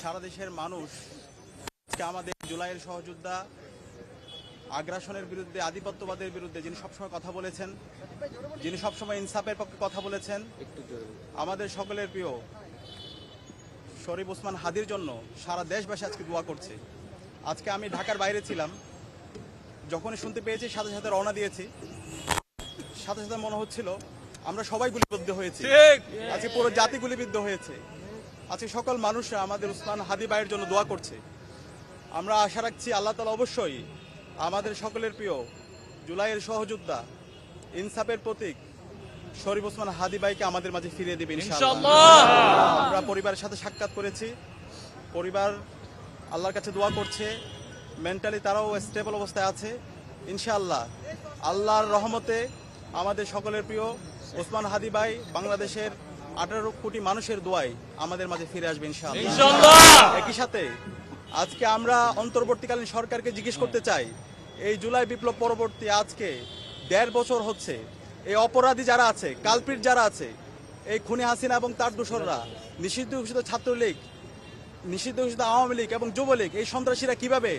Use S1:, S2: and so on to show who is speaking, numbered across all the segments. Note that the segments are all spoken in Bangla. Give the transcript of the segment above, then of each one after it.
S1: সারা দেশের মানুষ আজকে আমাদের জুলাইয়ের সহযোদ্ধা আগ্রাসনের বিরুদ্ধে, আধিপত্যবাদের বিরুদ্ধে যিনি সবসময় কথা বলেছেন, যিনি সবসময় ইনসাফের পক্ষে কথা বলেছেন, আমাদের সকলের প্রিয় শরীফ ওসমান হাদির জন্য সারা দেশবাসী আজকে দোয়া করছে। আজকে আমি ঢাকার বাইরে ছিলাম, যখনই শুনতে পেয়েছি সাথে সাথে রওনা দিয়েছি। সাথে সাথে মনে হচ্ছিল আমরা সবাই গুলিবিদ্ধ হয়েছি, আজকে পুরো জাতি গুলিবিদ্ধ হয়েছে। আজকে সকল মানুষরা আমাদের ওসমান হাদি ভাইয়ের জন্য দোয়া করছে। আমরা আশা রাখছি আল্লাহ তাআলা অবশ্যই আমাদের সকলের প্রিয় জুলাইয়ের সহযোদ্ধা, ইনসাফের প্রতীক শরীফ ওসমান হাদি ভাইকে আমাদের মাঝে ফিরিয়ে দেবে ইনশাআল্লাহ। আমরা পরিবারের সাথে সাক্ষাৎ করেছি, পরিবার আল্লাহর কাছে দোয়া করছে, মেন্টালি তারাও স্টেবল অবস্থায় আছে ইনশাআল্লাহ। আল্লাহর রহমতে আমাদের সকলের প্রিয় ওসমান হাদি ভাই বাংলাদেশের 18 কোটি মানুষের দোয়ায় আমাদের মাঝে ফিরে আসবে ইনশাআল্লাহ। একই সাথে আজকে আমরা অন্তর্বর্তীকালীন সরকারকে জিজ্ঞেস করতে চাই, এই জুলাই বিপ্লব পরবর্তী আজকে 1.5 বছর হচ্ছে, এই অপরাধী যারা আছে, কালপ্রিট যারা আছে, এই খুনি হাসিনা এবং তার দোসররা, নিষিদ্ধ ঘোষিত ছাত্রলীগ, নিষিদ্ধ ঘোষিত আওয়ামী লীগ এবং যুবলীগ, এই সন্ত্রাসীরা কিভাবে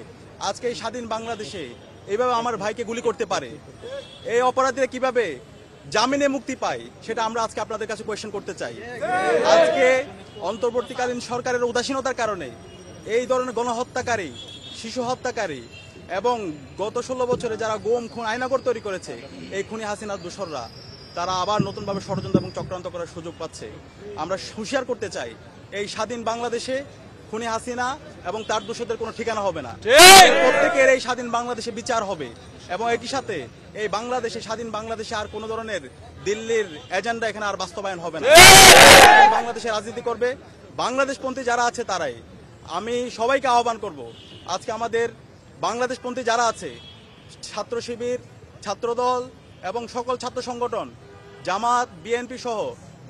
S1: আজকে এই স্বাধীন বাংলাদেশে এইভাবে আমার ভাইকে গুলি করতে পারে, এই অপরাধীরা কিভাবে জামিনে মুক্তি পায়, সেটা আমরা আজকে আপনাদের কাছে কোয়েশ্চেন করতে চাই। আজকে অন্তর্বর্তীকালীন সরকারের উদাসীনতার কারণে এই ধরনের গণহত্যাকারী, শিশু হত্যাকারী এবং গত 16 বছরে যারা গুম, খুন, আয়নাগর তৈরি করেছে, এই খুনি হাসিনার দোসররা তারা আবার নতুনভাবে ষড়যন্ত্র এবং চক্রান্ত করার সুযোগ পাচ্ছে। আমরা হুঁশিয়ার করতে চাই, এই স্বাধীন বাংলাদেশে খুনি হাসিনা এবং তার দোষদের কোনো ঠিকানা হবে না। প্রত্যেকের এই স্বাধীন বাংলাদেশে বিচার হবে এবং একই সাথে এই বাংলাদেশে, স্বাধীন বাংলাদেশে আর কোনো ধরনের দিল্লির এজেন্ডা এখানে আর বাস্তবায়ন হবে না। বাংলাদেশে রাজনীতি করবে বাংলাদেশপন্থী যারা আছে তারাই। আমি সবাইকে আহ্বান করব, আজকে আমাদের বাংলাদেশপন্থী যারা আছে, ছাত্র শিবির, ছাত্রদল এবং সকল ছাত্র সংগঠন, জামাত, বিএনপি সহ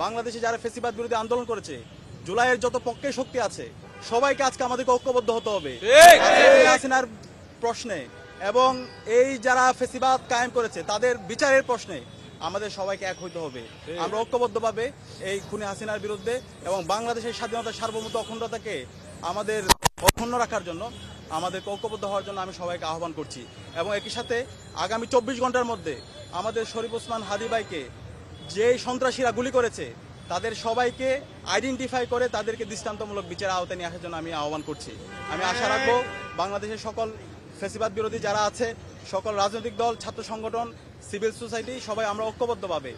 S1: বাংলাদেশে যারা ফ্যাসিবাদ বিরোধী আন্দোলন করেছে, জুলাইয়ের যত পক্ষে শক্তি আছে, সবাইকে আজকে আমাদেরকে ঐক্যবদ্ধ হতে হবে হাসিনার প্রশ্নে এবং এই যারা ফ্যাসিবাদ কায়েম করেছে তাদের বিচারের প্রশ্নে আমাদের সবাইকে এক হইতে হবে। আমরা ঐক্যবদ্ধভাবে এই খুনি হাসিনার বিরুদ্ধে এবং বাংলাদেশের স্বাধীনতা, সার্বভৌমত্ব, অখণ্ডতাকে আমাদের অক্ষুণ্ণ রাখার জন্য আমাদের ঐক্যবদ্ধ হওয়ার জন্য আমি সবাইকে আহ্বান করছি। এবং একই সাথে আগামী 24 ঘন্টার মধ্যে আমাদের শরীফ ওসমান হাদি ভাইকে যেই সন্ত্রাসীরা গুলি করেছে তাদের সবাইকে আইডেন্টিফাই করে তাদেরকে দৃষ্টান্তমূলক বিচারের আওতায় নিয়ে আসার জন্য আমি আহ্বান করছি। আমি আশা রাখবো বাংলাদেশের সকল ফ্যাসিবাদ বিরোধী যারা আছে, সকল রাজনৈতিক দল, ছাত্র সংগঠন, সিভিল সোসাইটি, সবাই আমরা ঐক্যবদ্ধভাবে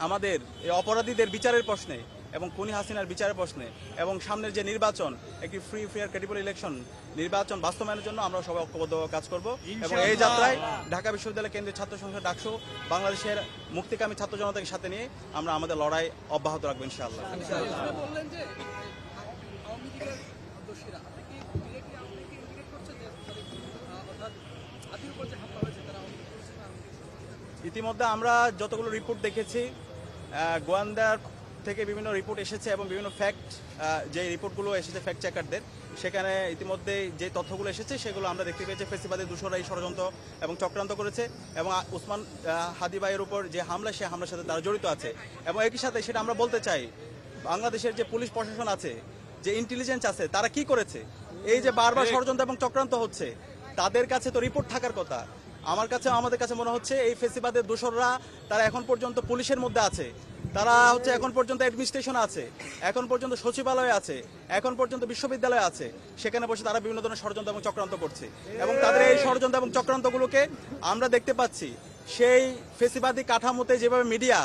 S1: আমাদের এই অপরাধীদের বিচারের প্রশ্নে এবং খুনি হাসিনার বিচারের প্রশ্নে এবং সামনের যে নির্বাচন, একটি ফ্রি, ফেয়ার, ক্রেডিবল ইলেকশন নির্বাচন বাস্তবায়নের জন্য আমরা সবাই ঐক্যবদ্ধভাবে কাজ করব। এবং এই যাত্রায় ঢাকা বিশ্ববিদ্যালয় কেন্দ্রীয় ছাত্র সংসদ ডাকসু বাংলাদেশের মুক্তিকামী ছাত্র জনতাকে সাথে নিয়ে আমরা আমাদের লড়াই অব্যাহত রাখবো ইনশাআল্লাহ। ইতিমধ্যে আমরা যতগুলো রিপোর্ট দেখেছি, গোয়েন্দার থেকে বিভিন্ন রিপোর্ট এসেছে এবং বিভিন্ন ফ্যাক্ট, যে রিপোর্টগুলো এসেছে ফ্যাক্ট চেকারদের, সেখানে ইতিমধ্যে যে তথ্যগুলো এসেছে সেগুলো আমরা দেখতে পেয়েছি ফ্যাসিবাদের দোসররা এই ষড়যন্ত্র এবং চক্রান্ত করেছে এবং ওসমান হাদি ভাইয়ের উপর যে হামলা, সে হামলার সাথে তারা জড়িত আছে। এবং একই সাথে সেটা আমরা বলতে চাই, বাংলাদেশের যে পুলিশ প্রশাসন আছে, যে ইন্টেলিজেন্স আছে, তারা কি করেছে, এই যে বারবার ষড়যন্ত্র এবং চক্রান্ত হচ্ছে, তাদের কাছে তো রিপোর্ট থাকার কথা। আমাদের কাছে মনে হচ্ছে এই ফ্যাসিবাদের দোসররা তারা এখন পর্যন্ত পুলিশের মধ্যে আছে, তারা হচ্ছে এখন পর্যন্ত অ্যাডমিনিস্ট্রেশন আছে, এখন পর্যন্ত সচিবালয় আছে, এখন পর্যন্ত বিশ্ববিদ্যালয় আছে, সেখানে বসে তারা বিভিন্ন ধরনের ষড়যন্ত্র এবং চক্রান্ত করছে। এবং তাদের এই ষড়যন্ত্র এবং চক্রান্তগুলোকে আমরা দেখতে পাচ্ছি সেই ফ্যাসিবাদী কাঠামোতে যেভাবে মিডিয়া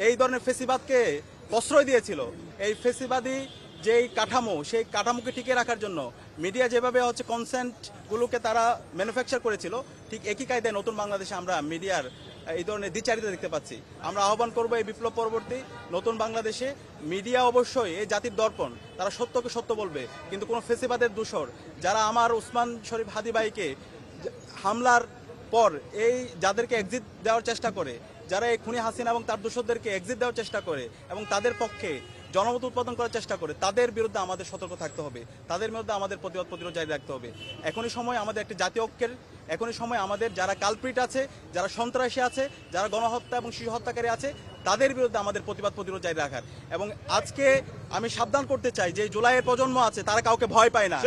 S1: এই ধরনের ফ্যাসিবাদকে প্রশ্রয় দিয়েছিল, এই ফ্যাসিবাদী যেই কাঠামো, সেই কাঠামোকে টিকিয়ে রাখার জন্য মিডিয়া যেভাবে হচ্ছে কনসেন্টগুলোকে তারা ম্যানুফ্যাকচার করেছিল, ঠিক একই কায়দায় নতুন বাংলাদেশে আমরা মিডিয়ার এই ধরনের দ্বিচারিতা দেখতে পাচ্ছি। আমরা আহ্বান করবো এই বিপ্লব পরবর্তী নতুন বাংলাদেশে মিডিয়া অবশ্যই এই জাতির দর্পণ, তারা সত্যকে সত্য বলবে, কিন্তু কোনো ফ্যাসিবাদের দোসর যারা আমার ওসমান শরীফ হাদি ভাইকে হামলার পর এই যাদেরকে এক্সিট দেওয়ার চেষ্টা করে, যারা এই খুনি হাসিনা এবং তার দোসরদেরকে এক্সিট দেওয়ার চেষ্টা করে এবং তাদের পক্ষে জনমত উৎপাদন করার চেষ্টা করে, তাদের বিরুদ্ধে আমাদের সতর্ক থাকতে হবে, তাদের বিরুদ্ধে আমাদের প্রতিরোধ জারি রাখতে হবে। এখনই সময় আমাদের একটি জাতীয় ঐক্যের, এখনই সময় আমাদের যারা কালপ্রিট আছে, যারা সন্ত্রাসী আছে, যারা গণহত্যা এবং শিশু হত্যাকারী আছে, তাদের বিরুদ্ধে আমাদের প্রতিবাদ প্রতিরোধ জারি রাখার। এবং আজকে আমি সাবধান করতে চাই যে জুলাইয়ের প্রজন্ম আছে, তারা কাউকে ভয় পায় না।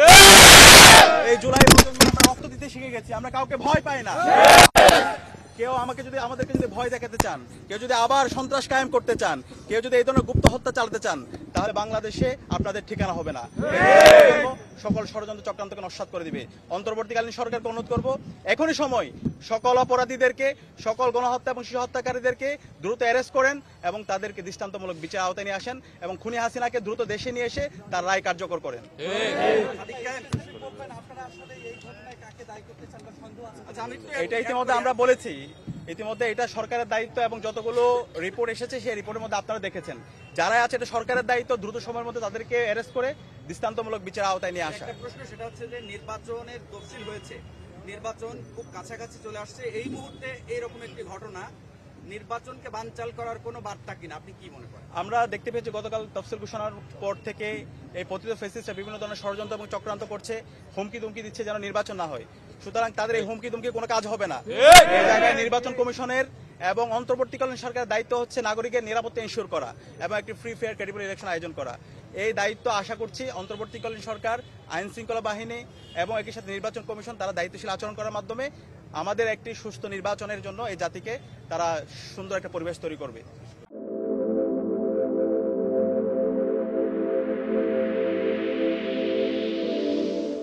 S1: এই জুলাইয়ের প্রজন্ম আমরা রক্ত দিতে শিখে গেছি, আমরা কাউকে ভয় পাই না। কেউ আমাদেরকে যদি ভয় দেখাতে চান, কেউ যদি আবার সন্ত্রাস কায়েম করতে চান, কেউ যদি এই ধরনের গুপ্ত হত্যা চালাতে চান, তাহলে বাংলাদেশে আপনাদের ঠিকানা হবে না। সকল ষড়যন্ত্র চক্রান্তকে নস্যাৎ করে দিবে। অন্তর্বর্তীকালীন সরকারকে অনুরোধ করব, এখনই সময় সকল অপরাধীদেরকে, সকল গণহত্যা এবং শিশু হত্যাকারীদেরকে দ্রুত অ্যারেস্ট করেন এবং তাদেরকে দৃষ্টান্তমূলক বিচার আওতায় নিয়ে আসেন এবং খুনি হাসিনাকে দ্রুত দেশে নিয়ে এসে তার রায় কার্যকর করেন। এটা ইতিমধ্যে আমরা বলেছি, ইতিমধ্যে এটা সরকারের দায়িত্ব এবং যতগুলো রিপোর্ট এসেছে সেই রিপোর্টের মধ্যে আপনারা দেখেছেন, যারা আছে এটা সরকারের দায়িত্ব দ্রুত সময়ের মধ্যে তাদেরকে অ্যারেস্ট করে দৃষ্টান্তমূলক বিচার আওতায় নিয়ে আসা।
S2: একটা প্রশ্ন, সেটা হচ্ছে যে নির্বাচনের তফসিল হয়েছে, নির্বাচন খুব কাছাকাছি চলে আসছে, এই মুহূর্তে এইরকম একটি ঘটনা নির্বাচনকে বানচাল করার কোনো বার্তা কিনা, আপনি কি মনে করেন?
S1: আমরা দেখতে পেয়েছি গতকাল তফসিল ঘোষণার পর থেকে এই পতিত ফ্যাসিস্টরা বিভিন্ন ধরনের ষড়যন্ত্র এবং চক্রান্ত করছে, হুমকি দুমকি দিচ্ছে যেন নির্বাচন না হয়। সুতরাং তাদের এই হুমকি দুমকি কোনো কাজ হবে না। এই জায়গায় নির্বাচন কমিশনের এবং অন্তর্বর্তীকালীন সরকারের দায়িত্ব হচ্ছে নাগরিকের নিরাপত্তা এনশিওর করা এবং একটি ফ্রি ফেয়ার ক্রেডিবল ইলেকশন আয়োজন করা। এই দায়িত্ব আশা করছি অন্তর্বর্তীকালীন সরকার, আইন শৃঙ্খলা বাহিনী এবং একই সাথে নির্বাচন কমিশন তারা দায়িত্বশীল আচরণ করার মাধ্যমে আমাদের একটি সুস্থ নির্বাচনের জন্য এই জাতিকে তারা সুন্দর একটা পরিবেশ তৈরি করবে।